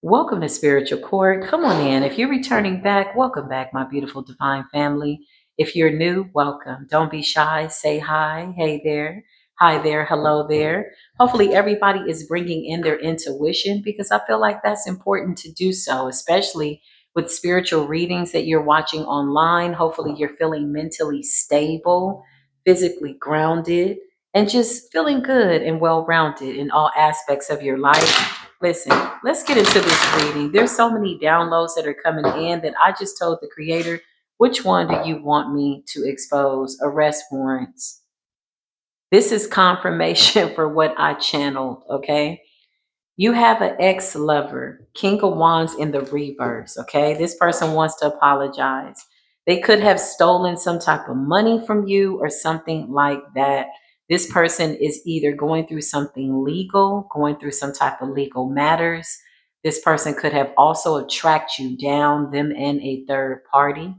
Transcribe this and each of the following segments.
Welcome to Spiritual Court. Come on in. If you're returning back, welcome back, my beautiful divine family. If you're new, welcome. Don't be shy. Say hi. Hey there. Hi there. Hello there. Hopefully, everybody is bringing in their intuition because I feel like that's important to do so, especially with spiritual readings that you're watching online. Hopefully, you're feeling mentally stable, physically grounded, and just feeling good and well rounded in all aspects of your life. Listen, let's get into this reading. There's so many downloads that are coming in that I just told the creator, which one do you want me to expose? Arrest warrants. This is confirmation for what I channeled, okay? You have an ex-lover, King of Wands in the reverse, okay? This person wants to apologize. They could have stolen some type of money from you or something like that. This person is either going through something legal, going through some type of legal matters. This person could have also tracked you down, them and a third party.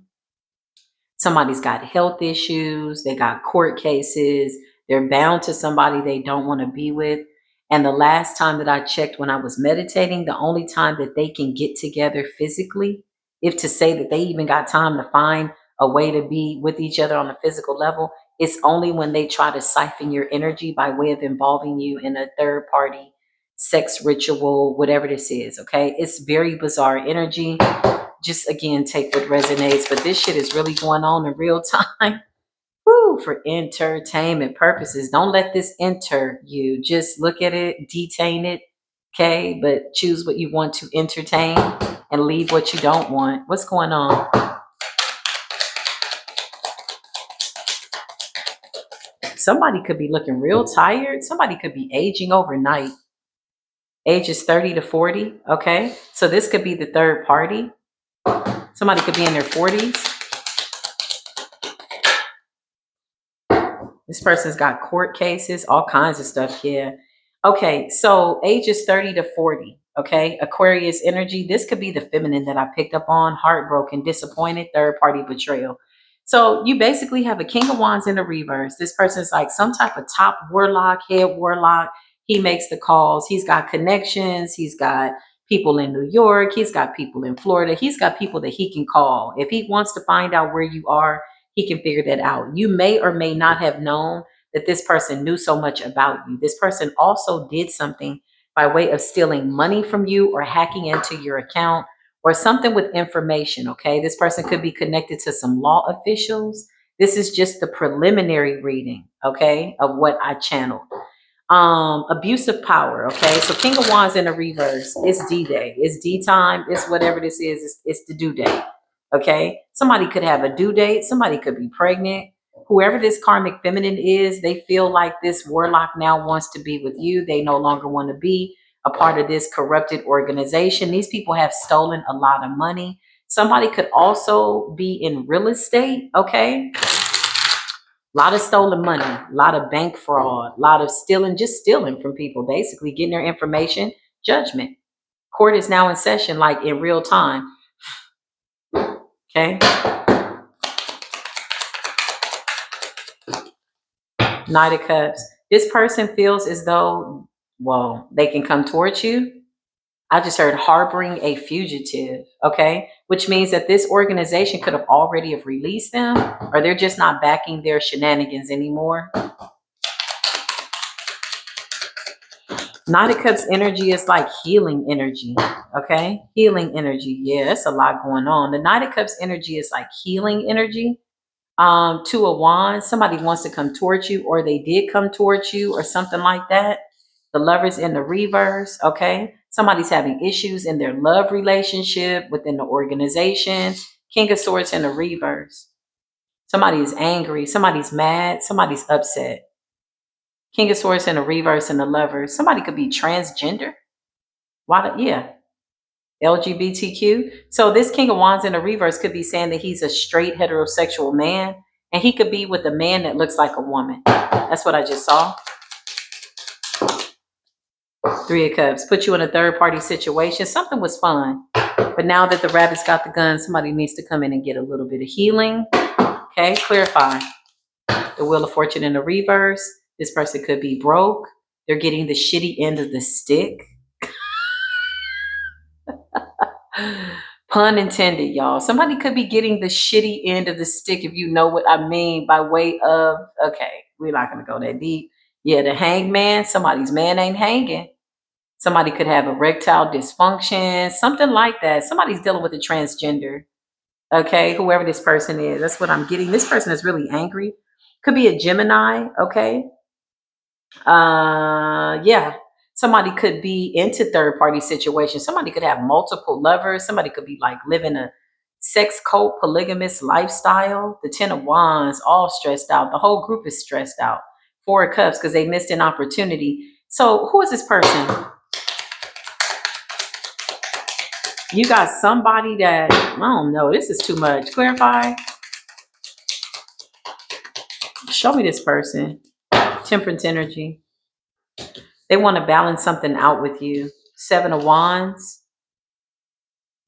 Somebody's got health issues, they got court cases, they're bound to somebody they don't want to be with. And the last time that I checked when I was meditating, the only time that they can get together physically, if to say that they even got time to find a way to be with each other on a physical level, it's only when they try to siphon your energy by way of involving you in a third party sex ritual, whatever this is. Okay. It's very bizarre energy. Just again, take what resonates. But this shit is really going on in real time. Woo, for entertainment purposes. Don't let this enter you. Just look at it, detain it, okay? But choose what you want to entertain and leave what you don't want. What's going on? Somebody could be looking real tired. Somebody could be aging overnight. Ages 30 to 40, okay? So this could be the third party. Somebody could be in their 40s. This person's got court cases, all kinds of stuff. Yeah. Okay. So ages 30 to 40. Okay. Aquarius energy. This could be the feminine that I picked up on. Heartbroken, disappointed, third party betrayal. So you basically have a King of Wands in the reverse. This person's like some type of top warlock, head warlock. He makes the calls. He's got connections. He's got people in New York. He's got people in Florida. He's got people that he can call. If he wants to find out where you are, he can figure that out. You may or may not have known that this person knew so much about you. This person also did something by way of stealing money from you or hacking into your account or something with information. Okay. This person could be connected to some law officials. This is just the preliminary reading, okay, of what I channeled. Abuse of power. Okay. So King of Wands in the reverse. It's D-Day. It's D time. It's whatever this is. It's the due date. Okay. Somebody could have a due date. Somebody could be pregnant. Whoever this karmic feminine is, they feel like this warlock now wants to be with you. They no longer want to be a part of this corrupted organization. These people have stolen a lot of money. Somebody could also be in real estate. Okay. A lot of stolen money, a lot of bank fraud, a lot of stealing, just stealing from people, basically getting their information. Judgment. Court is now in session, like in real time. Okay. Knight of Cups. This person feels as though, well, they can come towards you. I just heard harboring a fugitive, okay? Which means that this organization could have already have released them, or they're just not backing their shenanigans anymore. Knight of Cups energy is like healing energy, okay? Healing energy. Yeah, it's a lot going on. The Knight of Cups energy is like healing energy. Two of Wands, somebody wants to come towards you, or they did come towards you, or something like that. The Lovers in the reverse, okay? Somebody's having issues in their love relationship within the organization. King of Swords in the reverse. Somebody is angry, somebody's mad, somebody's upset. King of Swords in the reverse and the Lovers. Somebody could be transgender. Why? Yeah, LGBTQ. So this King of Wands in the reverse could be saying that he's a straight heterosexual man, and he could be with a man that looks like a woman. That's what I just saw. Three of Cups. Put you in a third party situation. Something was fun. But now that the rabbit's got the gun, somebody needs to come in and get a little bit of healing. Okay, clarify. The Wheel of Fortune in the reverse. This person could be broke. They're getting the shitty end of the stick. Pun intended, y'all. Somebody could be getting the shitty end of the stick, if you know what I mean, by way of, okay, we're not going to go that deep. Yeah, the hangman, somebody's man ain't hanging. Somebody could have erectile dysfunction, something like that. Somebody's dealing with a transgender. Okay, whoever this person is, that's what I'm getting. This person is really angry. Could be a Gemini. Okay, yeah, somebody could be into third party situations. Somebody could have multiple lovers. Somebody could be like living a sex cult polygamous lifestyle. The 10 of Wands, all stressed out. The whole group is stressed out. 4 of Cups, because they missed an opportunity. So who is this person? You got somebody that, I don't know, this is too much. Clarify. Show me this person. Temperance energy. They want to balance something out with you. 7 of Wands.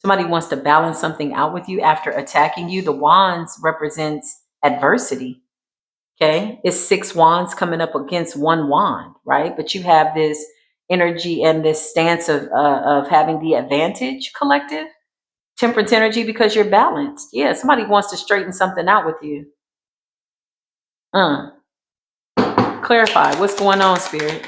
Somebody wants to balance something out with you after attacking you. The Wands represents adversity. Okay. It's 6 wands coming up against 1 wand, right? But you have this energy and this stance of having the advantage, collective. Temperance energy, because you're balanced. Yeah. Somebody wants to straighten something out with you. Clarify what's going on, spirit.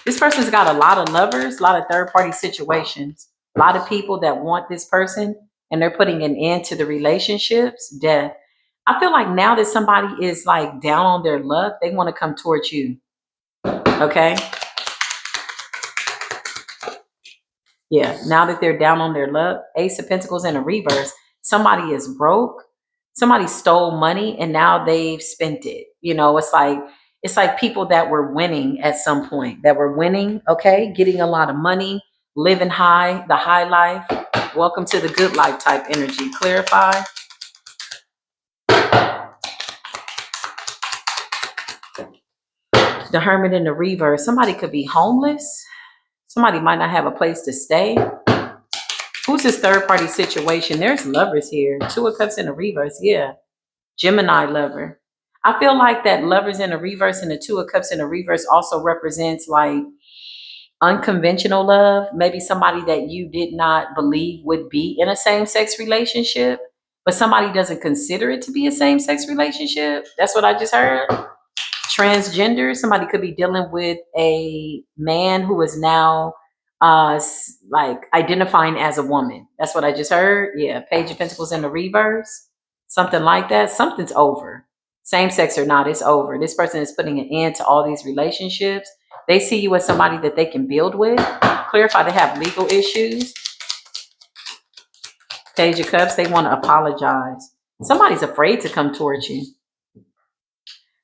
This person's got a lot of lovers, a lot of third party situations, a lot of people that want this person and they're putting an end to the relationships. Death. I feel like now that somebody is like down on their luck, they want to come towards you. Okay. Yeah. Now that they're down on their luck, Ace of Pentacles in a reverse. Somebody is broke. Somebody stole money and now they've spent it. You know, it's like people that were winning at some point, that were winning, okay, getting a lot of money, living high, the high life. Welcome to the good life type energy. Clarify. The Hermit in the reverse. Somebody could be homeless. Somebody might not have a place to stay. Who's this third party situation? There's lovers here. 2 of Cups in the reverse. Yeah. Gemini lover. I feel like that lovers in the reverse and the 2 of Cups in the reverse also represents like unconventional love. Maybe somebody that you did not believe would be in a same-sex relationship, but somebody doesn't consider it to be a same-sex relationship. That's what I just heard. Transgender. Somebody could be dealing with a man who is now like identifying as a woman. That's what I just heard. Yeah. Page of Pentacles in the reverse. Something like that. Something's over. Same sex or not, it's over. This person is putting an end to all these relationships. They see you as somebody that they can build with. Clarify, they have legal issues. Page of Cups, they want to apologize. Somebody's afraid to come towards you.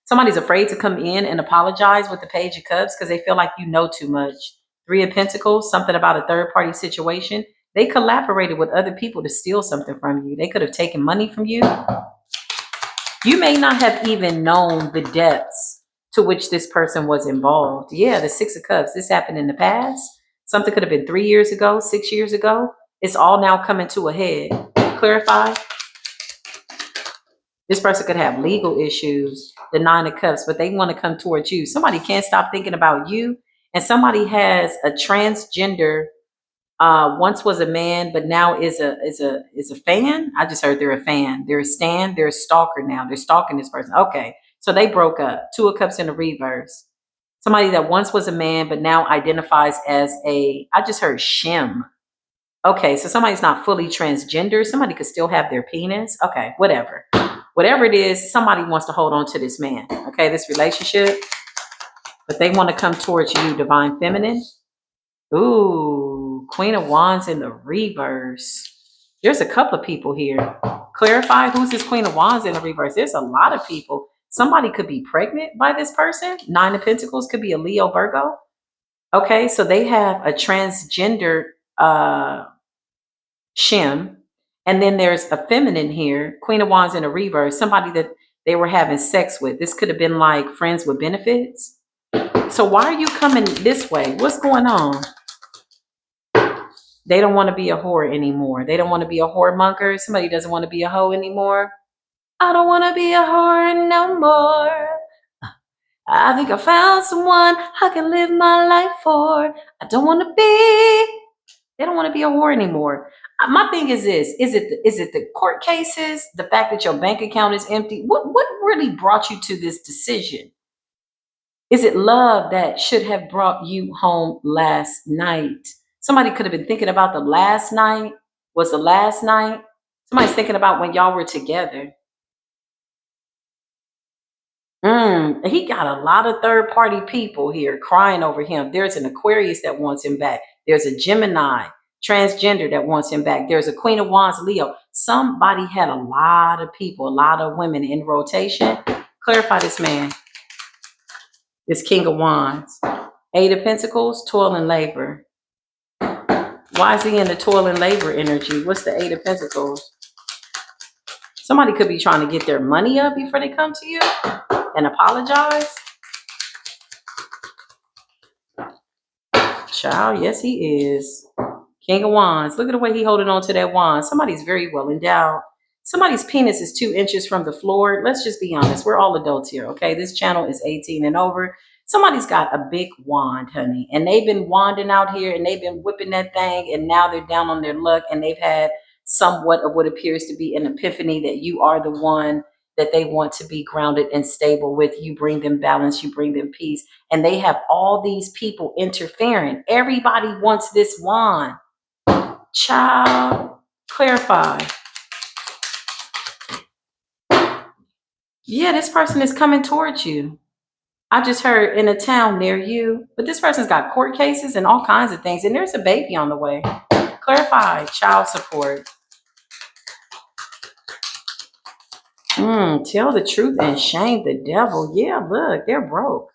Somebody's afraid to come in and apologize with the Page of Cups because they feel like you know too much. 3 of Pentacles, something about a third party situation. They collaborated with other people to steal something from you. They could have taken money from you. You may not have even known the depths to which this person was involved. Yeah, the 6 of Cups, this happened in the past. Something could have been 3 years ago, 6 years ago. It's all now coming to a head. Clarify. This person could have legal issues, the 9 of Cups, but they want to come towards you. Somebody can't stop thinking about you. And somebody has a transgender, once was a man, but now is a fan. I just heard they're a fan. They're a stan. They're a stalker now. They're stalking this person. Okay. So they broke up. 2 of Cups in the reverse. Somebody that once was a man, but now identifies as I just heard shim. Okay. So somebody's not fully transgender. Somebody could still have their penis. Okay. Whatever. Whatever it is, somebody wants to hold on to this man. Okay. This relationship, but they want to come towards you, divine feminine. Ooh, Queen of Wands in the reverse. There's a couple of people here. Clarify, who's this Queen of Wands in the reverse? There's a lot of people. Somebody could be pregnant by this person. 9 of Pentacles could be a Leo, Virgo. Okay, so they have a transgender shim. And then there's a feminine here, Queen of Wands in the reverse, somebody that they were having sex with. This could have been like friends with benefits. So why are you coming this way? What's going on? They don't want to be a whore anymore. They don't want to be a whoremonger. Somebody doesn't want to be a hoe anymore. I don't want to be a whore no more. I think I found someone I can live my life for. I don't want to be They don't want to be a whore anymore. My thing is this: is it the court cases, the fact that your bank account is empty? What really brought you to this decision? Is it love that should have brought you home last night? Somebody could have been thinking about the last night. Was the last night? Somebody's thinking about when y'all were together. He got a lot of third party people here crying over him. There's an Aquarius that wants him back. There's a Gemini transgender that wants him back. There's a Queen of Wands Leo. Somebody had a lot of people, a lot of women in rotation. Clarify this man, this King of Wands. Eight of Pentacles, toil and labor. Why is he in the toil and labor energy? What's the Eight of Pentacles? Somebody could be trying to get their money up before they come to you and apologize. Child, yes, he is. King of Wands. Look at the way he holding on to that wand. Somebody's very well endowed. Somebody's penis is 2 inches from the floor. Let's just be honest. We're all adults here, okay? This channel is 18 and over. Somebody's got a big wand, honey. And they've been wanding out here and they've been whipping that thing. And now they're down on their luck and they've had somewhat of what appears to be an epiphany that you are the one that they want to be grounded and stable with. You bring them balance, you bring them peace. And they have all these people interfering. Everybody wants this wand. Child, clarify. Yeah, this person is coming towards you. I just heard in a town near you, but this person's got court cases and all kinds of things, and there's a baby on the way. Clarify, child support. Tell the truth and shame the devil. Yeah, look, they're broke.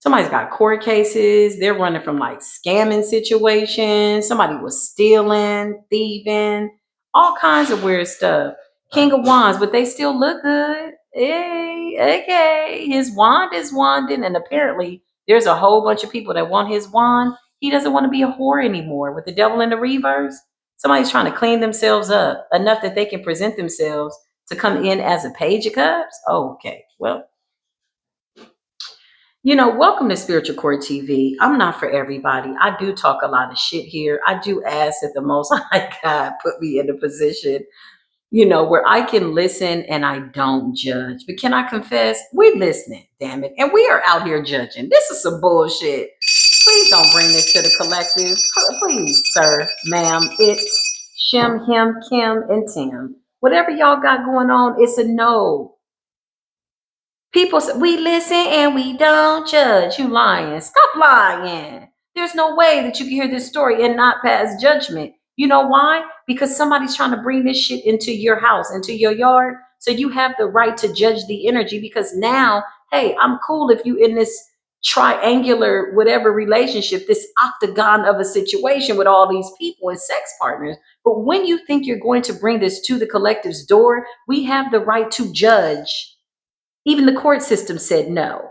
Somebody's got court cases. They're running from like scamming situations. Somebody was stealing, thieving, all kinds of weird stuff. King of Wands, but they still look good. Hey, okay. His wand is wanding, and apparently there's a whole bunch of people that want his wand. He doesn't want to be a whore anymore. With the devil in the reverse, somebody's trying to clean themselves up enough that they can present themselves to come in as a page of cups. Okay, well, welcome to Spiritual Court TV. I'm not for everybody. I do talk a lot of shit here. I do ask that the Most High God put me in a position, where I can listen and I don't judge. But can I confess? We're listening, damn it. And we are out here judging. This is some bullshit. Please don't bring this to the collective. Please, sir, ma'am. It's Shem, him, Kim, and Tim. Whatever y'all got going on, it's a no. People say, we listen and we don't judge. You lying. Stop lying. There's no way that you can hear this story and not pass judgment. You know why? Because somebody's trying to bring this shit into your house, into your yard. So you have the right to judge the energy because now, hey, I'm cool if you in this triangular, whatever relationship, this octagon of a situation with all these people and sex partners. But when you think you're going to bring this to the collective's door, we have the right to judge. Even the court system said no.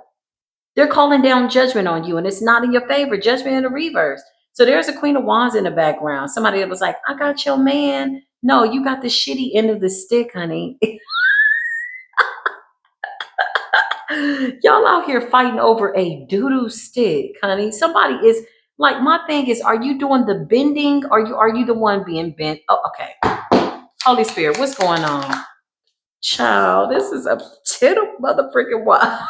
They're calling down judgment on you, and it's not in your favor. Judgment in the reverse. So there's a Queen of Wands in the background. Somebody that was like, I got your man. No, you got the shitty end of the stick, honey. Y'all out here fighting over a doo-doo stick, honey. Somebody is like, my thing is, are you doing the bending? Are you the one being bent? Oh, okay. Holy Spirit, what's going on? Child, this is a tittle mother freaking wild.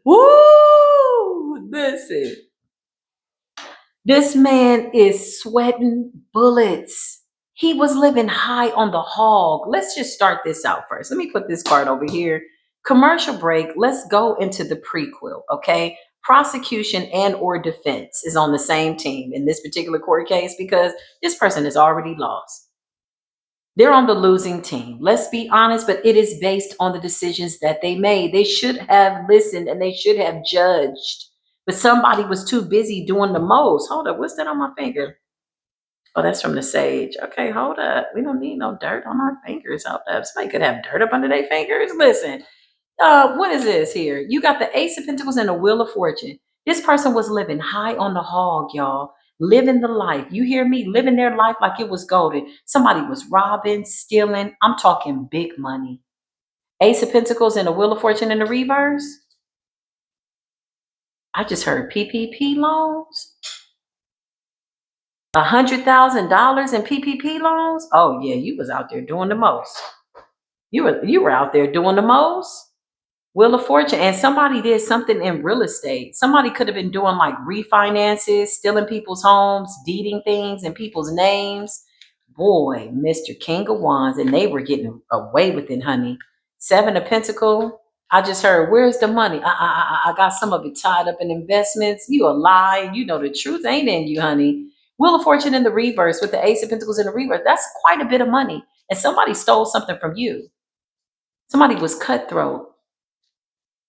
Woo! Listen, this man is sweating bullets. He was living high on the hog. Let's just start this out first. Let me put this card over here. Commercial break. Let's go into the prequel, okay? Prosecution and or defense is on the same team in this particular court case because this person is already lost. They're on the losing team. Let's be honest, but it is based on the decisions that they made. They should have listened and they should have judged. But somebody was too busy doing the most. Hold up, what's that on my finger? Oh, that's from the sage. Okay, hold up. We don't need no dirt on our fingers. Hold up. Somebody could have dirt up under their fingers. Listen, what is this here? You got the Ace of Pentacles and the Wheel of Fortune. This person was living high on the hog, y'all. Living the life. You hear me? Living their life like it was golden. Somebody was robbing, stealing. I'm talking big money. Ace of Pentacles and the Wheel of Fortune in the reverse. I just heard PPP loans. $100,000 in PPP loans. Oh yeah, you was out there doing the most. You were out there doing the most. Wheel of Fortune, and somebody did something in real estate. Somebody could have been doing like refinances, stealing people's homes, deeding things in people's names. Boy, Mr. King of Wands, and they were getting away with it, honey. Seven of Pentacle. I just heard, where's the money? I got some of it tied up in investments. You a lie. You know the truth ain't in you, honey. Wheel of Fortune in the reverse with the Ace of Pentacles in the reverse. That's quite a bit of money. And somebody stole something from you. Somebody was cutthroat,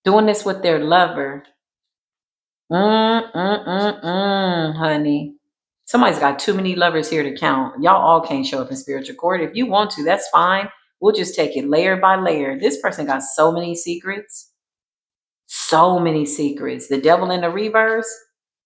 doing this with their lover. Honey. Somebody's got too many lovers here to count. Y'all all can't show up in spiritual court. If you want to, that's fine. We'll just take it layer by layer. This person got so many secrets. So many secrets. The devil in the reverse.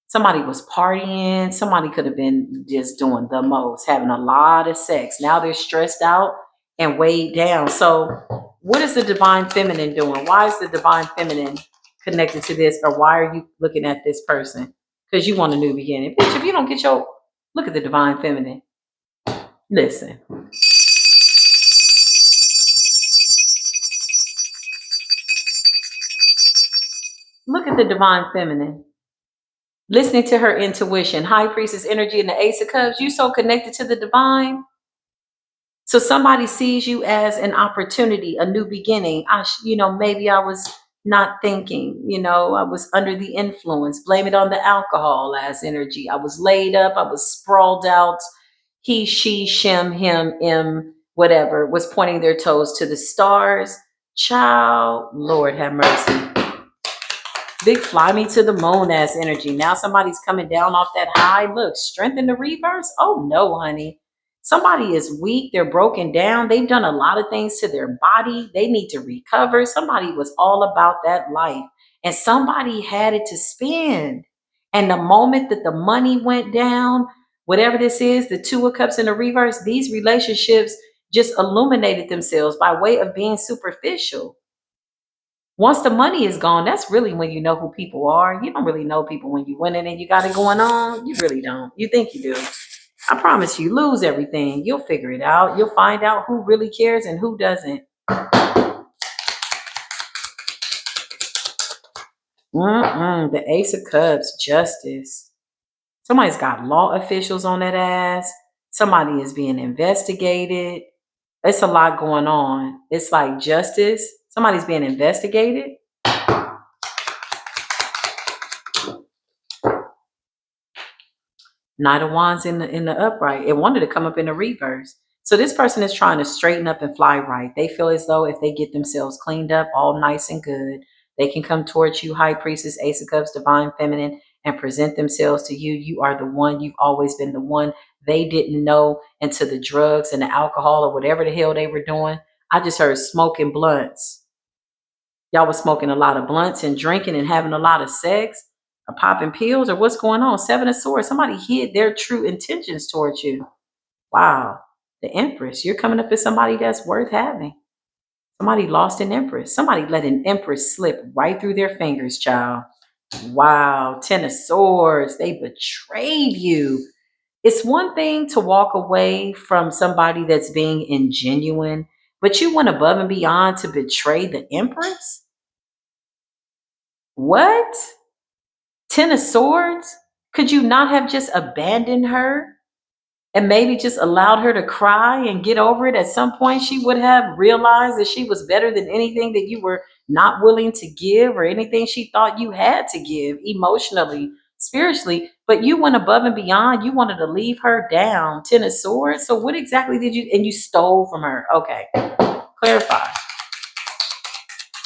Somebody was partying. Somebody could have been just doing the most, having a lot of sex. Now they're stressed out and weighed down. So, what is the divine feminine doing? Why is the divine feminine connected to this? Or why are you looking at this person? Because you want a new beginning. Bitch, if you don't get your look at the divine feminine. Listen. Look at the divine feminine. Listening to her intuition, high priestess energy and the ace of cups. You so connected to the divine. So somebody sees you as an opportunity, a new beginning. Maybe I was not thinking, I was under the influence. Blame it on the alcohol as energy. I was laid up. I was sprawled out. He, she, shim, him, im, whatever, was pointing their toes to the stars. Child, Lord have mercy. Big fly me to the moon ass energy. Now somebody's coming down off that high. Look, strength in the reverse. Oh no, honey. Somebody is weak. They're broken down. They've done a lot of things to their body. They need to recover. Somebody was all about that life. And somebody had it to spend. And the moment that the money went down, whatever this is, the Two of Cups in the reverse, these relationships just illuminated themselves by way of being superficial. Once the money is gone, that's really when you know who people are. You don't really know people when you win it and you got it going on. You really don't. You think you do. I promise you, lose everything. You'll figure it out. You'll find out who really cares and who doesn't. The Ace of Cups, justice. Somebody's got law officials on that ass. Somebody is being investigated. It's a lot going on. It's like justice. Somebody's being investigated. Knight of Wands in the upright. It wanted to come up in the reverse. So this person is trying to straighten up and fly right. They feel as though if they get themselves cleaned up, all nice and good, they can come towards you, High Priestess, Ace of Cups, Divine Feminine, and present themselves to you. You are the one. You've always been the one. They didn't know into the drugs and the alcohol or whatever the hell they were doing. I just heard smoking blunts. Y'all was smoking a lot of blunts and drinking and having a lot of sex or popping pills or what's going on? Seven of Swords. Somebody hid their true intentions towards you. Wow. The Empress. You're coming up as somebody that's worth having. Somebody lost an Empress. Somebody let an Empress slip right through their fingers, child. Wow. Ten of Swords. They betrayed you. It's one thing to walk away from somebody that's being ingenuine, but you went above and beyond to betray the Empress? What? Ten of Swords? Could you not have just abandoned her and maybe just allowed her to cry and get over it? At some point, she would have realized that she was better than anything that you were not willing to give or anything she thought you had to give emotionally, spiritually. But you went above and beyond. You wanted to leave her down. Ten of Swords. So what exactly did you, and you stole from her? Okay, clarify.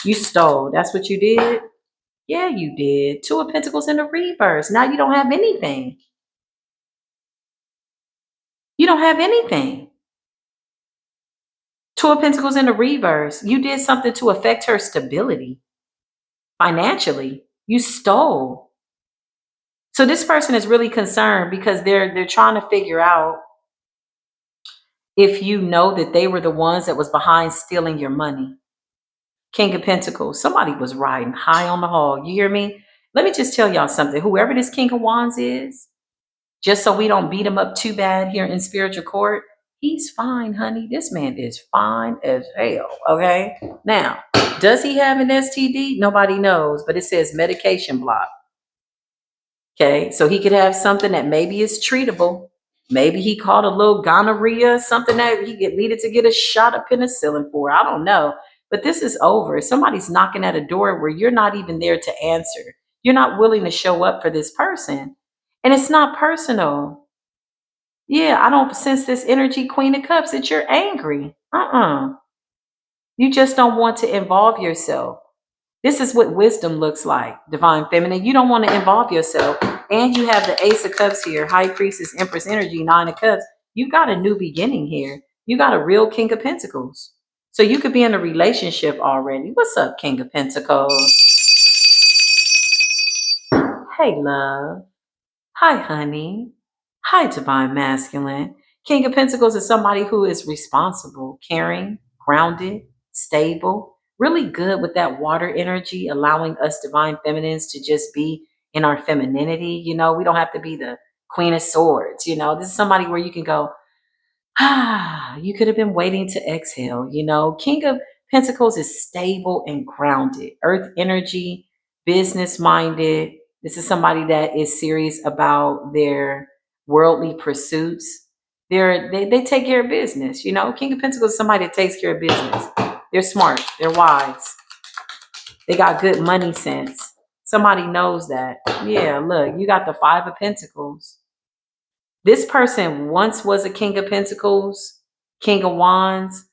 You stole. That's what you did? Yeah, you did. Two of Pentacles in the reverse. Now you don't have anything. You don't have anything. Two of Pentacles in the reverse. You did something to affect her stability financially. You stole. So this person is really concerned because they're trying to figure out if you know that they were the ones that was behind stealing your money. King of Pentacles. Somebody was riding high on the hog. You hear me? Let me just tell y'all something. Whoever this King of Wands is, just so we don't beat him up too bad here in spiritual court, he's fine, honey. This man is fine as hell. Okay. Now, does he have an STD? Nobody knows, but it says medication block. Okay. So he could have something that maybe is treatable. Maybe he caught a little gonorrhea, something that needed to get a shot of penicillin for. I don't know. But this is over. Somebody's knocking at a door where you're not even there to answer. You're not willing to show up for this person. And it's not personal. Yeah, I don't sense this energy, Queen of Cups, that you're angry. You just don't want to involve yourself. This is what wisdom looks like, Divine Feminine. You don't want to involve yourself. And you have the Ace of Cups here, High Priestess, Empress energy, Nine of Cups. You got a new beginning here. You got a real King of Pentacles. So you could be in a relationship already. What's up, King of Pentacles? Hey, love. Hi, honey. Hi, Divine Masculine. King of Pentacles is somebody who is responsible, caring, grounded, stable, really good with that water energy, allowing us Divine Feminines to just be in our femininity. You know, we don't have to be the Queen of Swords. You know, this is somebody where you can go, you could have been waiting to exhale. You know, King of Pentacles is stable and grounded, earth energy, business minded. This is somebody that is serious about their worldly pursuits. They take care of business. You know, King of Pentacles is somebody that takes care of business. They're smart. They're wise. They got good money sense. Somebody knows that. Yeah, look, you got the Five of Pentacles. This person once was a King of Pentacles, King of Wands.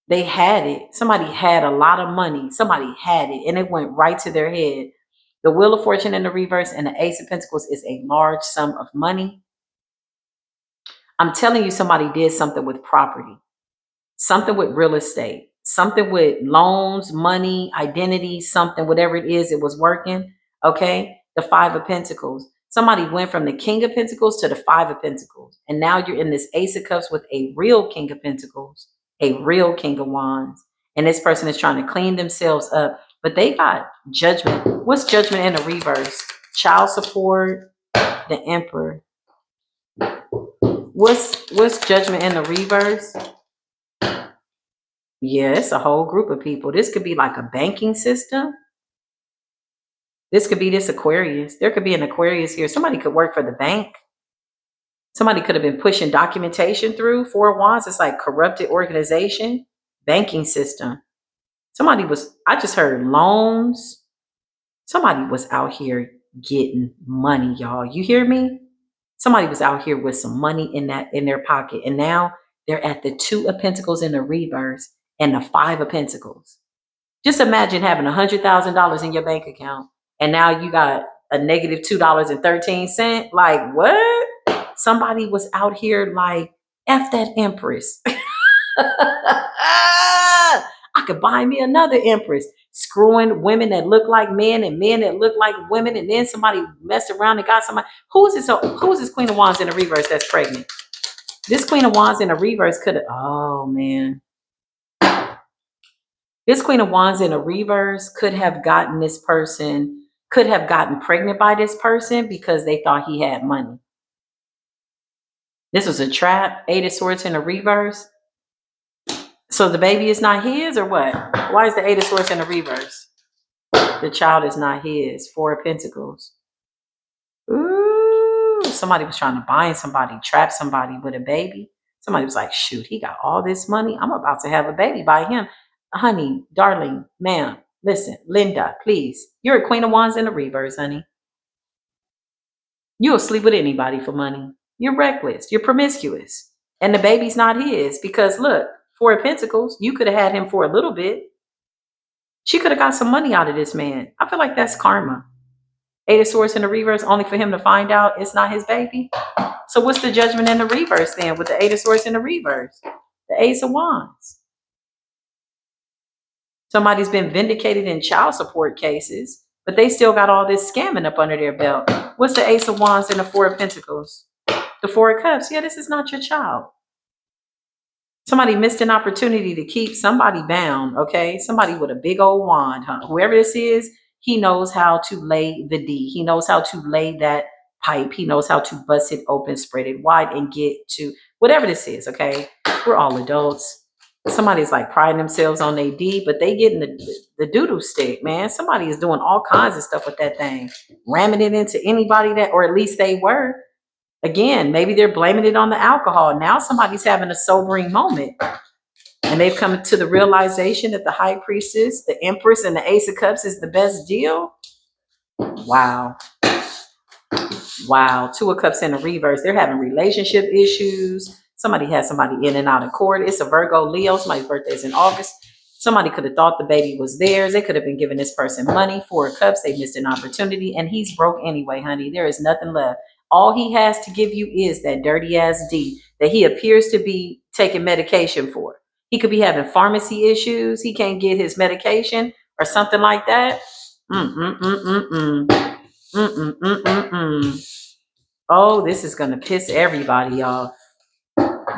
They had it. Somebody had a lot of money. Somebody had it, and it went right to their head. The Wheel of Fortune in the reverse and the Ace of Pentacles is a large sum of money. I'm telling you, somebody did something with property, something with real estate, something with loans, money, identity, something, whatever it is, it was working. Okay. The Five of Pentacles. Somebody went from the King of Pentacles to the Five of Pentacles. And now you're in this Ace of Cups with a real King of Pentacles, a real King of Wands. And this person is trying to clean themselves up, but they got judgment. What's judgment in the reverse? Child support, the Emperor. What's judgment in the reverse? Yeah, it's a whole group of people. This could be like a banking system. This could be this Aquarius. There could be an Aquarius here. Somebody could work for the bank. Somebody could have been pushing documentation through. Four of Wands, it's like corrupted organization, banking system. I just heard loans. Somebody was out here getting money, y'all. You hear me? Somebody was out here with some money in their pocket. And now they're at the Two of Pentacles in the reverse and the Five of Pentacles. Just imagine having $100,000 in your bank account and now you got a negative $2.13. Like, what? Somebody was out here like, F that Empress. I could buy me another Empress. Screwing women that look like men and men that look like women. And then somebody messed around and got somebody. Who is this Queen of Wands in the reverse that's pregnant? This Queen of Wands in the reverse could have, oh man. This Queen of Wands in a reverse could have gotten pregnant by this person because they thought he had money. This was a trap. Eight of Swords in a reverse. So the baby is not his or what? Why is the Eight of Swords in a reverse? The child is not his. Four of Pentacles. Ooh, somebody was trying to bind somebody, trap somebody with a baby. Somebody was like, shoot, he got all this money. I'm about to have a baby by him. Honey, darling, ma'am, listen, Linda, please. You're a Queen of Wands in the reverse, honey. You'll sleep with anybody for money. You're reckless. You're promiscuous. And the baby's not his because look, Four of Pentacles, you could have had him for a little bit. She could have got some money out of this man. I feel like that's karma. Eight of Swords in the reverse, only for him to find out it's not his baby. So what's the judgment in the reverse then with the Eight of Swords in the reverse? The Ace of Wands. Somebody's been vindicated in child support cases, but they still got all this scamming up under their belt. What's the Ace of Wands and the Four of Pentacles? The Four of Cups. Yeah, this is not your child. Somebody missed an opportunity to keep somebody bound, okay? Somebody with a big old wand, huh? Whoever this is, he knows how to lay the D. He knows how to lay that pipe. He knows how to bust it open, spread it wide, and get to whatever this is, okay? We're all adults. Somebody's like priding themselves on their D, but they getting the doo-doo stick, man. Somebody is doing all kinds of stuff with that thing, ramming it into anybody that, or at least they were. Again, maybe they're blaming it on the alcohol. Now somebody's having a sobering moment and they've come to the realization that the high priestess, the empress, and the ace of cups is the best deal. Wow. Wow. Two of cups in the reverse. They're having relationship issues. Somebody has somebody in and out of court. It's a Virgo Leo. Somebody's birthday is in August. Somebody could have thought the baby was theirs. They could have been giving this person money. Four of cups. They missed an opportunity. And he's broke anyway, honey. There is nothing left. All he has to give you is that dirty ass D that he appears to be taking medication for. He could be having pharmacy issues. He can't get his medication or something like that. Mm-mm-mm-mm-mm. Mm-mm-mm-mm-mm. Oh, this is gonna piss everybody off.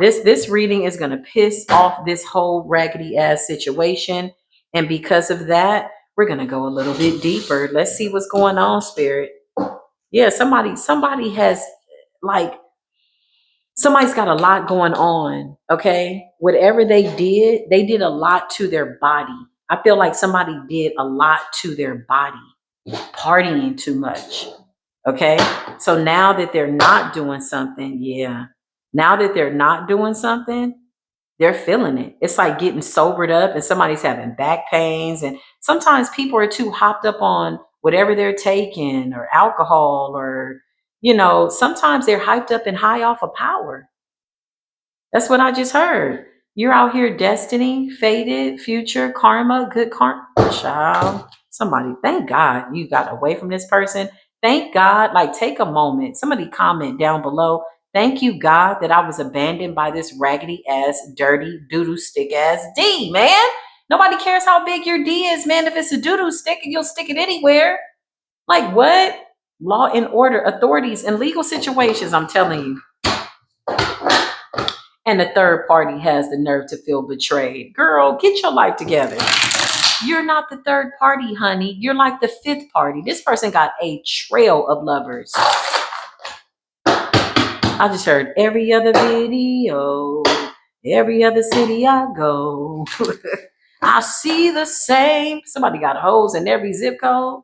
This reading is gonna piss off this whole raggedy ass situation. And because of that, we're gonna go a little bit deeper. Let's see what's going on, spirit. Yeah, somebody has like somebody's got a lot going on. Okay. Whatever they did a lot to their body. I feel like somebody did a lot to their body, partying too much. Okay. So now that they're not doing something, yeah. Now that they're not doing something, they're feeling it. It's like getting sobered up and somebody's having back pains. And sometimes people are too hopped up on whatever they're taking or alcohol or, sometimes they're hyped up and high off of power. That's what I just heard. You're out here, destiny, fated, future, karma, good karma. Child, somebody, thank God you got away from this person. Thank God, like take a moment. Somebody comment down below. Thank you, God, that I was abandoned by this raggedy ass, dirty, doo-doo stick ass D, man. Nobody cares how big your D is, man. If it's a doo-doo stick, you'll stick it anywhere. Like what? Law and order, authorities, and legal situations, I'm telling you. And the third party has the nerve to feel betrayed. Girl, get your life together. You're not the third party, honey. You're like the fifth party. This person got a trail of lovers. I just heard every other video, every other city I go. I see the same. Somebody got hoes in every zip code.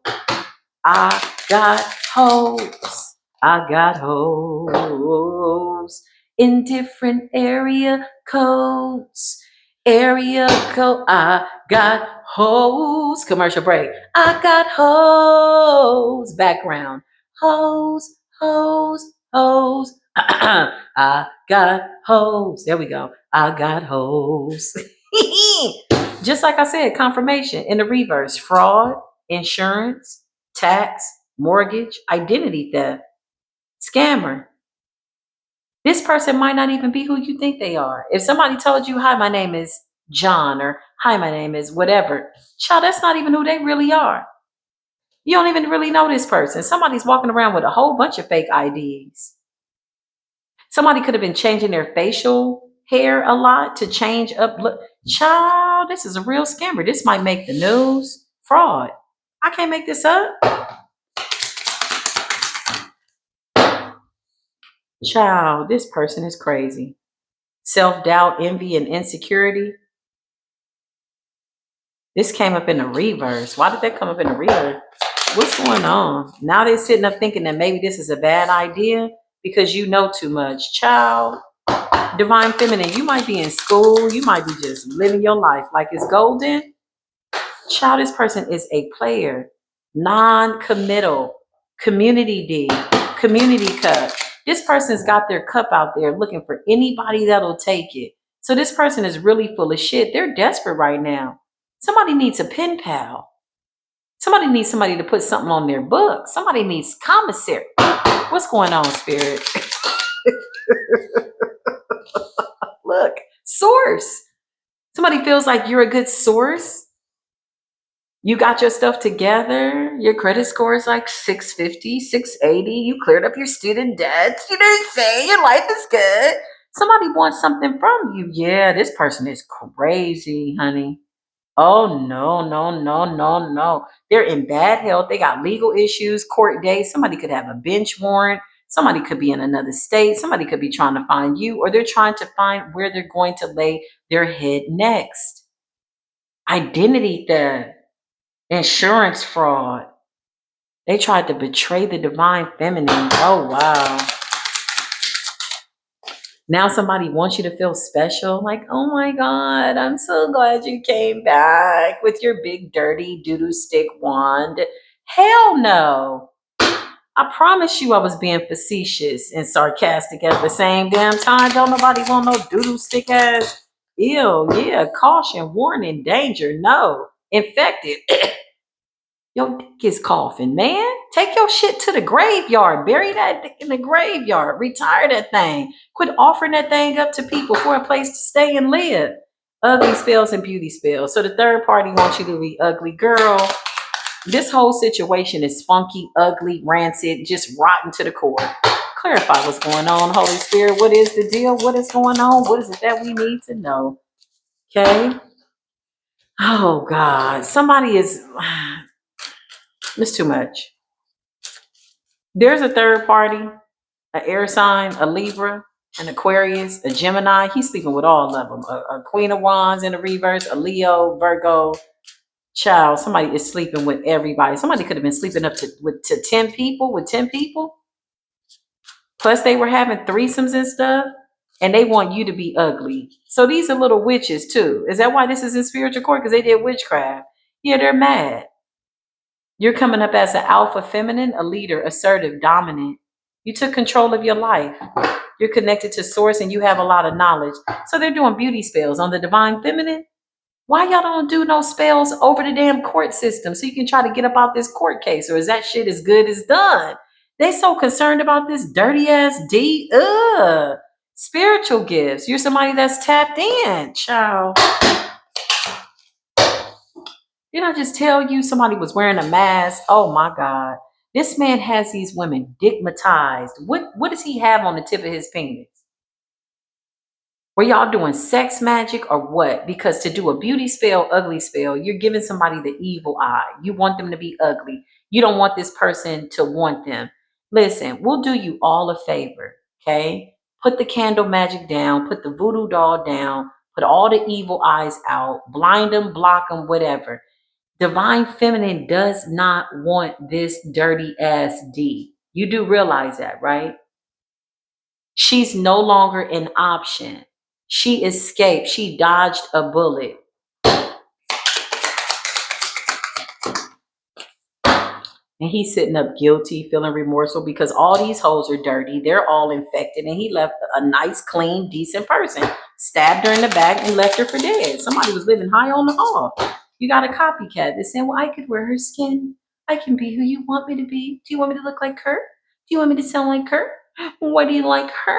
I got hoes. I got hoes in different area codes. Area code. I got hoes. Commercial break. I got hoes. Background. Hoes, hoes, hoes. I got hoes. There we go. I got hoes. Just like I said, confirmation in the reverse. Fraud, insurance, tax, mortgage, identity theft, scammer. This person might not even be who you think they are. If somebody told you, hi, my name is John, or hi, my name is whatever, child, that's not even who they really are. You don't even really know this person. Somebody's walking around with a whole bunch of fake IDs. Somebody could have been changing their facial hair a lot to change up look. Child, this is a real scammer. This might make the news. Fraud. I can't make this up. Child, this person is crazy. Self-doubt, envy, and insecurity. This came up in the reverse. Why did that come up in the reverse? What's going on? Now they're sitting up thinking that maybe this is a bad idea because you know too much. Child, divine feminine, you might be in school. You might be just living your life like it's golden. Child, this person is a player, non-committal, community D, community cup. This person's got their cup out there looking for anybody that'll take it. So this person is really full of shit. They're desperate right now. Somebody needs a pen pal. Somebody needs somebody to put something on their book. Somebody needs commissary. What's going on, spirit? Look, source. Somebody feels like you're a good source. You got your stuff together. Your credit score is like 650, 680. You cleared up your student debts. You know what I'm saying? Your life is good. Somebody wants something from you. Yeah, this person is crazy, honey. Oh no, no, no, no, no. They're in bad health. They got legal issues, court dates. Somebody could have a bench warrant. Somebody could be in another state. Somebody could be trying to find you, or they're trying to find where they're going to lay their head next. Identity theft, insurance fraud. They tried to betray the divine feminine. Oh, wow. Now somebody wants you to feel special. Like, oh my God, I'm so glad you came back with your big, dirty doodoo stick wand. Hell no. I promise you I was being facetious and sarcastic at the same damn time. Don't nobody want no doodoo stick ass. Ew, yeah, caution, warning, danger, no. Infected. Your dick is coughing, man. Take your shit to the graveyard. Bury that dick in the graveyard. Retire that thing. Quit offering that thing up to people for a place to stay and live. Ugly spells and beauty spells. So the third party wants you to be ugly. Girl, this whole situation is funky, ugly, rancid, just rotten to the core. Clarify what's going on, Holy Spirit. What is the deal? What is going on? What is it that we need to know? Okay? Oh, God. Somebody is... It's too much. There's a third party, an air sign, a Libra, an Aquarius, a Gemini. He's sleeping with all of them. A Queen of Wands in the reverse, a Leo, Virgo. Child, somebody is sleeping with everybody. Somebody could have been sleeping up to 10 people, with 10 people. Plus they were having threesomes and stuff. And they want you to be ugly. So these are little witches too. Is that why this is in spiritual court? Because they did witchcraft. Yeah, they're mad. You're coming up as an alpha feminine, a leader, assertive, dominant. You took control of your life. You're connected to source and you have a lot of knowledge. So they're doing beauty spells on the divine feminine. Why y'all don't do no spells over the damn court system so you can try to get up out this court case? Or is that shit as good as done? They so concerned about this dirty ass D. Ugh. Spiritual gifts. You're somebody that's tapped in, child. Did I just tell you somebody was wearing a mask? Oh my God. This man has these women digmatized. What does he have on the tip of his penis? Were y'all doing sex magic or what? Because to do a beauty spell, ugly spell, you're giving somebody the evil eye. You want them to be ugly. You don't want this person to want them. Listen, we'll do you all a favor, okay? Put the candle magic down, put the voodoo doll down, put all the evil eyes out, blind them, block them, whatever. Divine feminine does not want this dirty ass D. You do realize that, right? She's no longer an option. She escaped. She dodged a bullet. And he's sitting up guilty, feeling remorseful because all these hoes are dirty. They're all infected. And he left a nice, clean, decent person. Stabbed her in the back and left her for dead. Somebody was living high on the hog. You got a copycat that's saying, well, I could wear her skin. I can be who you want me to be. Do you want me to look like her? Do you want me to sound like her? Why do you like her?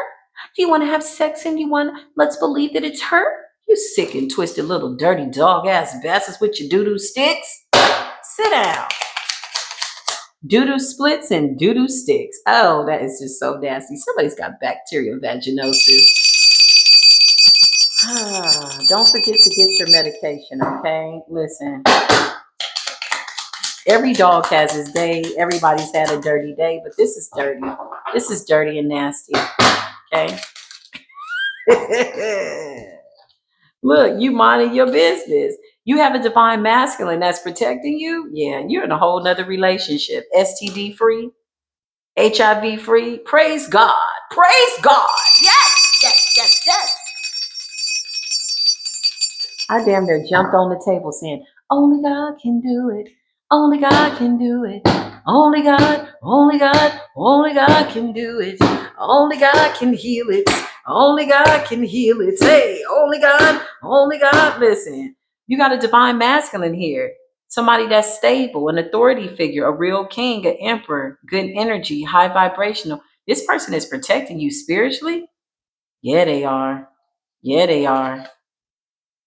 Do you want to have sex and you want, let's believe that it's her? You sick and twisted little dirty dog ass bastards with your doo-doo sticks. Sit down. Doo-doo splits and doo-doo sticks. Oh, that is just so nasty. Somebody's got bacterial vaginosis. Don't forget to get your medication, okay? Listen, every dog has his day. Everybody's had a dirty day, but this is dirty. This is dirty and nasty, okay? Look, you minding your business. You have a divine masculine that's protecting you. Yeah, you're in a whole nother relationship. STD free, HIV free. Praise God. Praise God. Yes, yes, yes, yes. I damn near jumped on the table saying, only God can do it. Only God can do it. Only God, only God, only God can do it. Only God can heal it. Only God can heal it. Hey, only God, only God. Listen, you got a divine masculine here. Somebody that's stable, an authority figure, a real king, an emperor, good energy, high vibrational. This person is protecting you spiritually. Yeah, they are. Yeah, they are.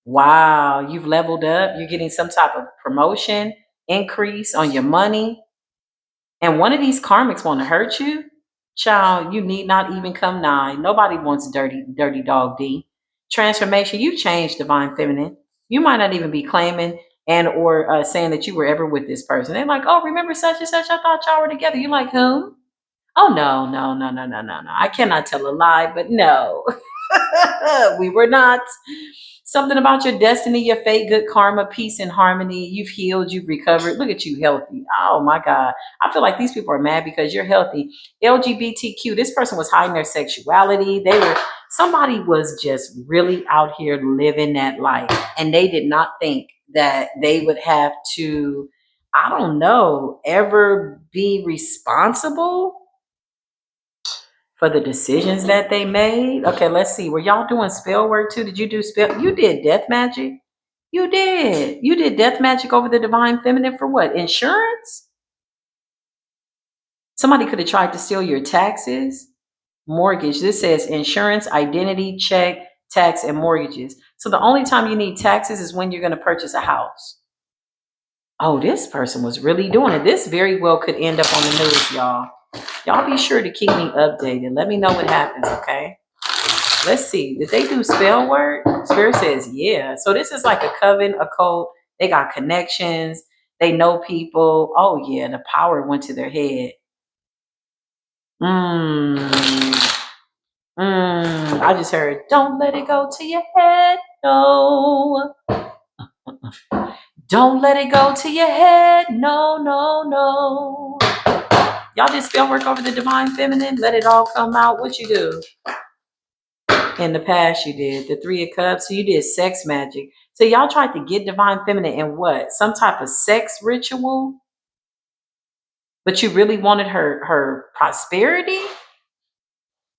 Wow, you've leveled up. You're getting some type of promotion, increase on your money. And one of these karmics want to hurt you. Child, you need not even come nigh. Nobody wants dirty dog D. Transformation, you changed, divine feminine. You might not even be claiming and or saying that you were ever with this person. They're like, oh, remember such and such? I thought y'all were together. You're like, whom? Oh no, no, no, no, no, no, no. I cannot tell a lie, but no. We were not. Something about your destiny, your fate, good karma, peace and harmony. You've healed, you've recovered. Look at you, healthy. Oh my God. I feel like these people are mad because you're healthy. LGBTQ, this person was hiding their sexuality. Somebody was just really out here living that life. And they did not think that they would have to, I don't know, ever be responsible for the decisions that they made. Okay, let's see. Were y'all doing spell work too? Did you do spell? You did death magic? You did. You did death magic over the divine feminine for what? Insurance? Somebody could have tried to steal your taxes, mortgage. This says insurance, identity, check, tax, and mortgages. So the only time you need taxes is when you're going to purchase a house. Oh, this person was really doing it. This very well could end up on the news, y'all. Y'all be sure to keep me updated. Let me know what happens, okay? Let's see. Did they do spell work? Spirit says, yeah. So this is like a coven, a cult. They got connections. They know people. Oh, yeah. The power went to their head. I just heard, don't let it go to your head. No. Don't let it go to your head. No, no, no. Y'all did spell work over the divine feminine. Let it all come out. What you do? In the past, you did the 3 of Cups. So you did sex magic. So y'all tried to get divine feminine in what? Some type of sex ritual? But you really wanted her prosperity?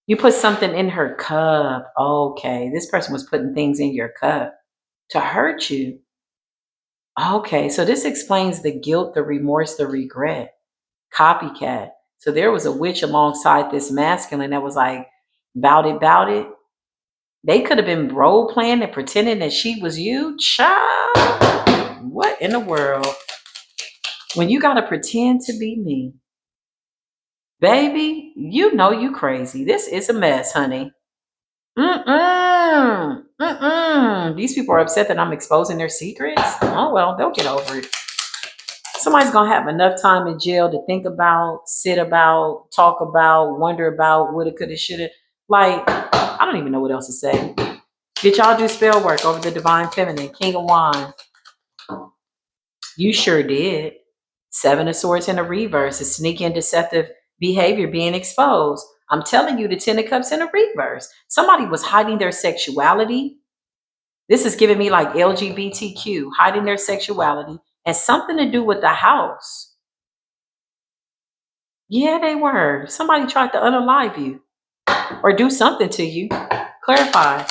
You put something in her cup. Okay, this person was putting things in your cup to hurt you. Okay, so this explains the guilt, the remorse, the regret. Copycat. So there was a witch alongside this masculine that was like, bout it, bout it. They could have been role playing and pretending that she was you. Child, what in the world? When you got to pretend to be me, baby, you know you crazy. This is a mess, honey. These people are upset that I'm exposing their secrets. Oh, well, they'll get over it. Somebody's going to have enough time in jail to think about, sit about, talk about, wonder about, woulda, coulda, shoulda. Like, I don't even know what else to say. Did y'all do spell work over the divine feminine? King of Wands. You sure did. 7 of Swords in a reverse. A sneaky and deceptive behavior being exposed. I'm telling you, the 10 of Cups in a reverse. Somebody was hiding their sexuality. This is giving me like LGBTQ, hiding their sexuality, and something to do with the house. Yeah, they were. Somebody tried to unalive you or do something to you. Clarify.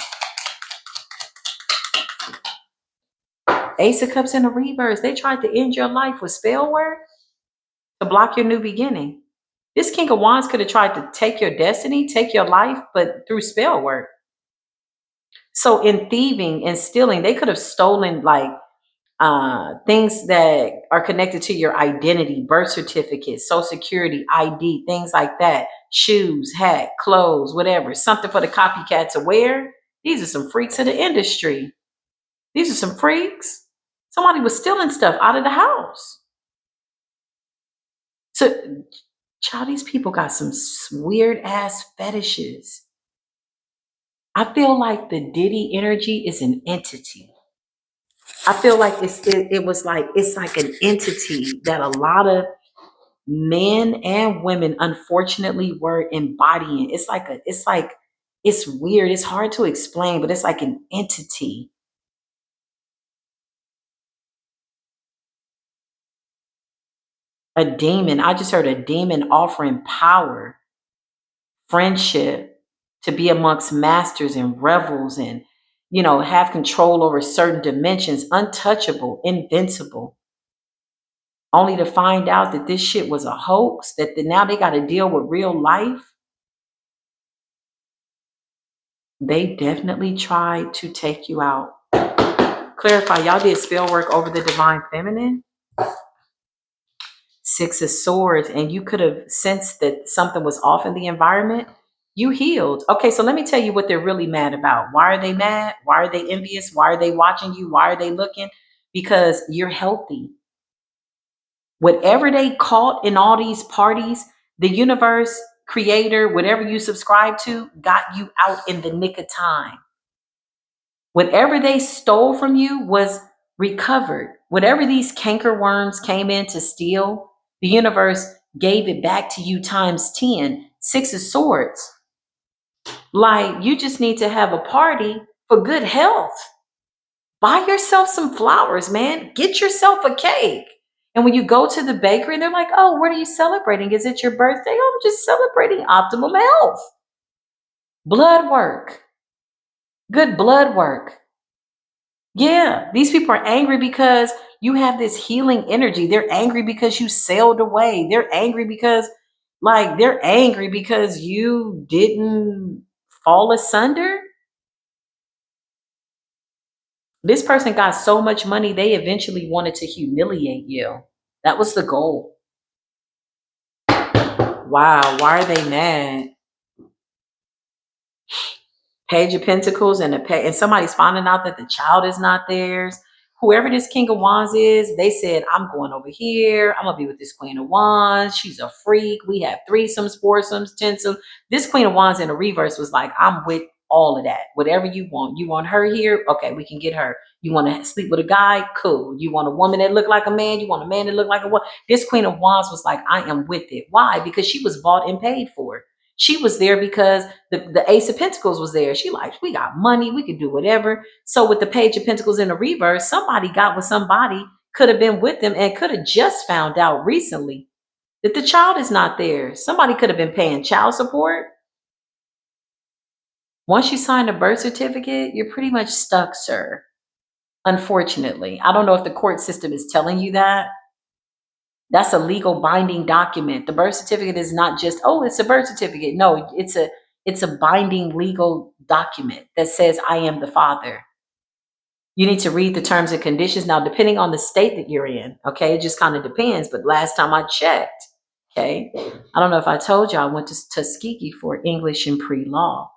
Ace of Cups in the reverse. They tried to end your life with spell work to block your new beginning. This King of Wands could have tried to take your destiny, take your life, but through spell work. So in thieving and stealing, they could have stolen like things that are connected to your identity, birth certificate, social security, ID, things like that. Shoes, hat, clothes, whatever. Something for the copycat to wear. These are some freaks of the industry. These are some freaks. Somebody was stealing stuff out of the house. So, child, these people got some weird ass fetishes. I feel like the Diddy energy is an entity. I feel like it's like an entity that a lot of men and women unfortunately were embodying. It's weird. It's hard to explain, but it's like an entity. A demon. I just heard a demon offering power, friendship, to be amongst masters and revels and, have control over certain dimensions, untouchable, invincible, only to find out that this shit was a hoax, that now they got to deal with real life. They definitely tried to take you out. Clarify, y'all did spell work over the divine feminine? Six of Swords, and you could have sensed that something was off in the environment. You healed. Okay, so let me tell you what they're really mad about. Why are they mad? Why are they envious? Why are they watching you? Why are they looking? Because you're healthy. Whatever they caught in all these parties, the universe, creator, whatever you subscribe to, got you out in the nick of time. Whatever they stole from you was recovered. Whatever these canker worms came in to steal, the universe gave it back to you times 10. Six of Swords. Like, you just need to have a party for good health. Buy yourself some flowers, man. Get yourself a cake. And when you go to the bakery, they're like, oh, what are you celebrating? Is it your birthday? Oh, I'm just celebrating optimum health. Blood work. Good blood work. Yeah, these people are angry because you have this healing energy. They're angry because you sailed away. They're angry because you didn't fall asunder. This person got so much money, they eventually wanted to humiliate you. That was the goal. Wow, why are they mad? Page of Pentacles and somebody's finding out that the child is not theirs. Whoever this King of Wands is, they said, I'm going over here. I'm gonna be with this Queen of Wands. She's a freak. We have threesomes, foursomes, tensomes. This Queen of Wands in the reverse was like, I'm with all of that. Whatever you want. You want her here? Okay, we can get her. You want to sleep with a guy? Cool. You want a woman that look like a man? You want a man that look like a woman? This Queen of Wands was like, I am with it. Why? Because she was bought and paid for. She was there because the Ace of Pentacles was there. She like, we got money, we could do whatever. So with the Page of Pentacles in the reverse, somebody got with somebody, could have been with them and could have just found out recently that the child is not there. Somebody could have been paying child support. Once you sign a birth certificate, you're pretty much stuck, sir. Unfortunately. I don't know if the court system is telling you that. That's a legal binding document. The birth certificate is not just, oh, it's a birth certificate. No, it's a binding legal document that says I am the father. You need to read the terms and conditions. Now, depending on the state that you're in, okay, it just kind of depends. But last time I checked, okay, I don't know if I told you I went to Tuskegee for English and pre-law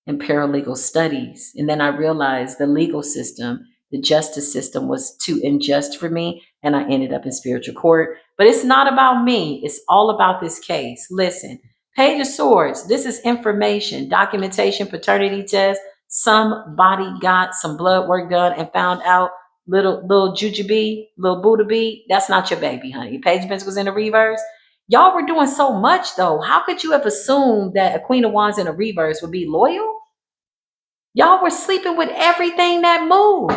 and paralegal studies. And then I realized the legal system, the justice system was too unjust for me. And I ended up in spiritual court. But it's not about me. It's all about this case. Listen, Page of Swords. This is information, documentation, paternity test. Somebody got some blood work done and found out little jujube, little Buddha bee. That's not your baby, honey. Page of Pentacles in the reverse. Y'all were doing so much though. How could you have assumed that a Queen of Wands in a reverse would be loyal? Y'all were sleeping with everything that moved.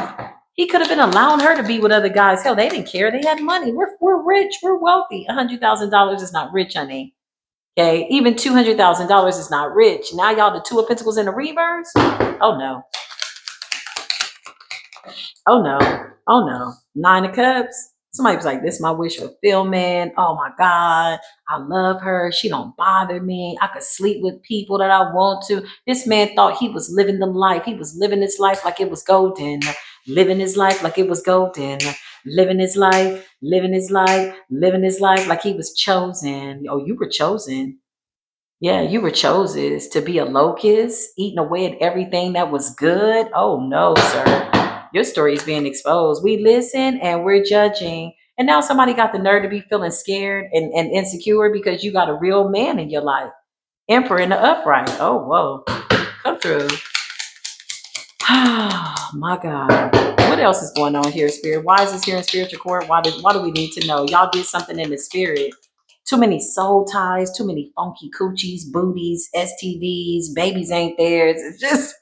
He could have been allowing her to be with other guys. Hell, they didn't care. They had money. We're rich. We're wealthy. $100,000 is not rich, honey. Okay, even $200,000 is not rich. Now y'all the Two of Pentacles in the reverse. Oh no. Oh no. Oh no. Nine of Cups. Somebody was like, this is my wish fulfillment. Oh my God. I love her. She don't bother me. I could sleep with people that I want to. This man thought he was living the life. He was living his life like it was golden. Living his life like it was golden. Living his life, living his life, living his life like he was chosen. Oh, you were chosen. Yeah, you were chosen to be a locust, eating away at everything that was good. Oh no, sir. Your story is being exposed. We listen and we're judging. And now somebody got the nerve to be feeling scared and insecure because you got a real man in your life. Emperor in the upright. Oh, whoa. Come through. Oh my God. What else is going on here, Spirit? Why is this here in spiritual court? Why do we need to know? Y'all did something in the spirit. Too many soul ties, too many funky coochies, booties, STDs, babies ain't theirs. It's just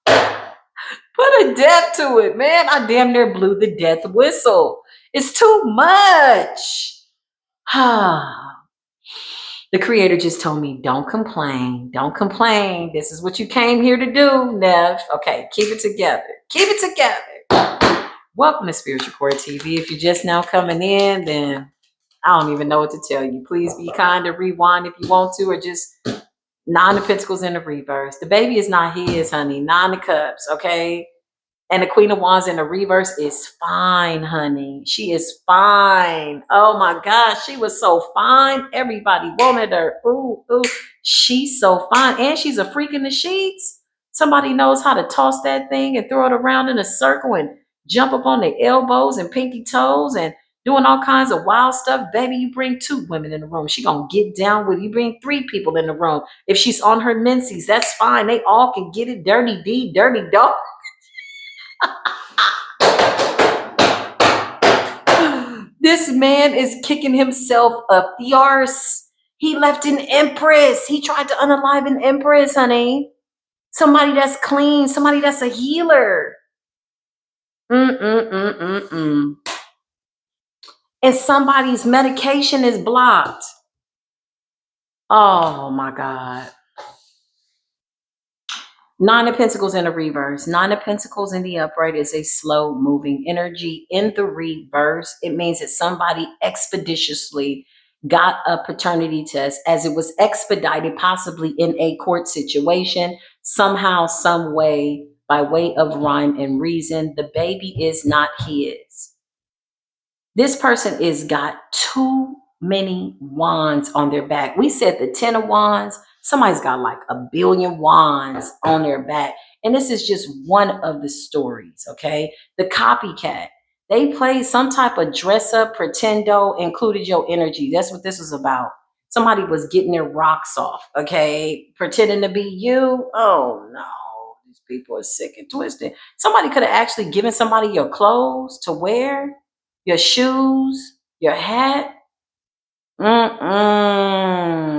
put a death to it, man. I damn near blew the death whistle. It's too much. The creator just told me, don't complain. Don't complain. This is what you came here to do, Nev. Okay, keep it together. Keep it together. Welcome to Spiritual Court TV. If you're just now coming in, then I don't even know what to tell you. Please be kind and rewind if you want to, or just Nine of Pentacles in the reverse. The baby is not his, honey. Nine of Cups, okay? And the Queen of Wands in the reverse is fine, honey. She is fine. Oh my gosh, she was so fine. Everybody wanted her. Ooh, ooh. She's so fine. And she's a freak in the sheets. Somebody knows how to toss that thing and throw it around in a circle and jump up on their elbows and pinky toes and doing all kinds of wild stuff. Baby, you bring 2 women in the room. She gonna get down with you. Bring 3 people in the room. If she's on her menses, that's fine. They all can get it. Dirty D, dirty dog. This man is kicking himself up the arse. He left an empress. He tried to unalive an empress, honey. Somebody that's clean, somebody that's a healer. Mm-mm-mm-mm-mm. And somebody's medication is blocked. Oh my God. 9 of Pentacles in the reverse. 9 of Pentacles in the upright is a slow moving energy. In the reverse, it means that somebody expeditiously got a paternity test as it was expedited, possibly in a court situation, somehow, some way, by way of rhyme and reason. The baby is not his. This person is got too many wands on their back. We said the 10 of wands. Somebody's got like a billion wands on their back. And this is just one of the stories, okay? The copycat. They played some type of dress up, pretendo, included your energy. That's what this was about. Somebody was getting their rocks off, okay? Pretending to be you. Oh no, these people are sick and twisted. Somebody could have actually given somebody your clothes to wear, your shoes, your hat.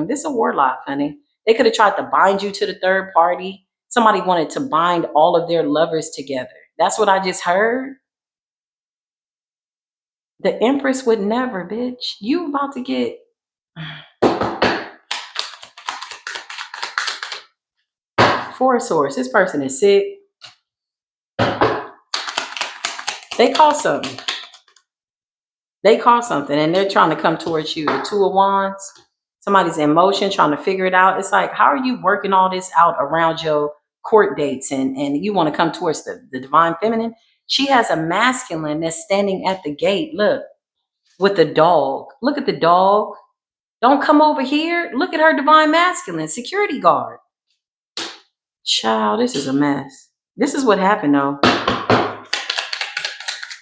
This is a warlock, honey. They could have tried to bind you to the third party. Somebody wanted to bind all of their lovers together. That's what I just heard. The Empress would never, bitch. You about to get... Four of Swords. This person is sick. They call something. They call something and they're trying to come towards you. The 2 of Wands. Somebody's in motion trying to figure it out. It's like, how are you working all this out around your court dates and you want to come towards the divine feminine? She has a masculine that's standing at the gate. Look, with the dog. Look at the dog. Don't come over here. Look at her divine masculine security guard. Child, this is a mess. This is what happened though.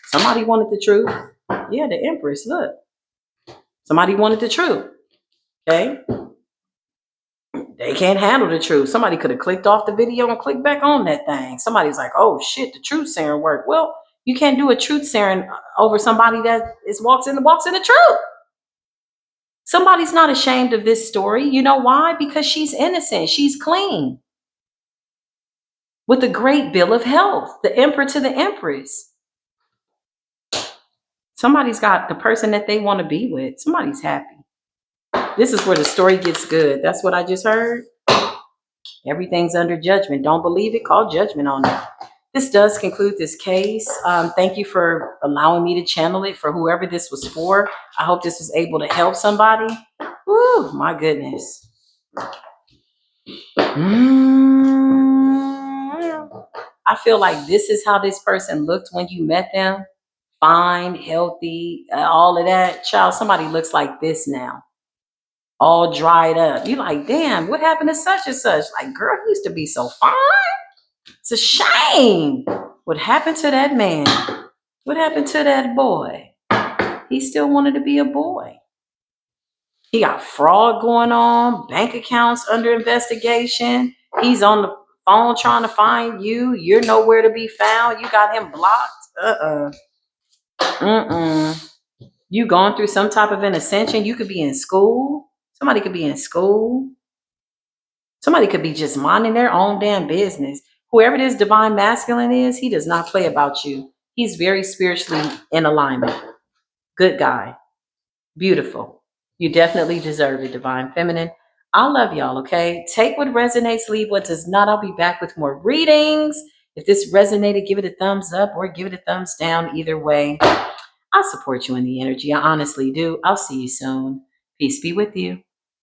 Somebody wanted the truth. Yeah, the Empress, look. Somebody wanted the truth. Okay. They can't handle the truth. Somebody could have clicked off the video and clicked back on that thing. Somebody's like, oh shit, the truth serum worked. Well, you can't do a truth serum over somebody that walks in the truth. Somebody's not ashamed of this story. You know why? Because she's innocent. She's clean. With a great bill of health. The emperor to the empress. Somebody's got the person that they want to be with. Somebody's happy. This is where the story gets good. That's what I just heard. Everything's under judgment. Don't believe it. Call judgment on it. This does conclude this case. Thank you for allowing me to channel it for whoever this was for. I hope this was able to help somebody. Woo, my goodness. I feel like this is how this person looked when you met them. Fine, healthy, all of that. Child, somebody looks like this now. All dried up. You're like, damn, what happened to such and such? Like, girl, he used to be so fine. It's a shame. What happened to that man? What happened to that boy? He still wanted to be a boy. He got fraud going on, bank accounts under investigation. He's on the phone trying to find you. You're nowhere to be found. You got him blocked. You going through some type of an ascension. You could be in school. Somebody could be in school. Somebody could be just minding their own damn business. Whoever this divine masculine is, he does not play about you. He's very spiritually in alignment. Good guy. Beautiful. You definitely deserve it, divine feminine. I love y'all, okay? Take what resonates, leave what does not. I'll be back with more readings. If this resonated, give it a thumbs up or give it a thumbs down. Either way, I support you in the energy. I honestly do. I'll see you soon. Peace be with you.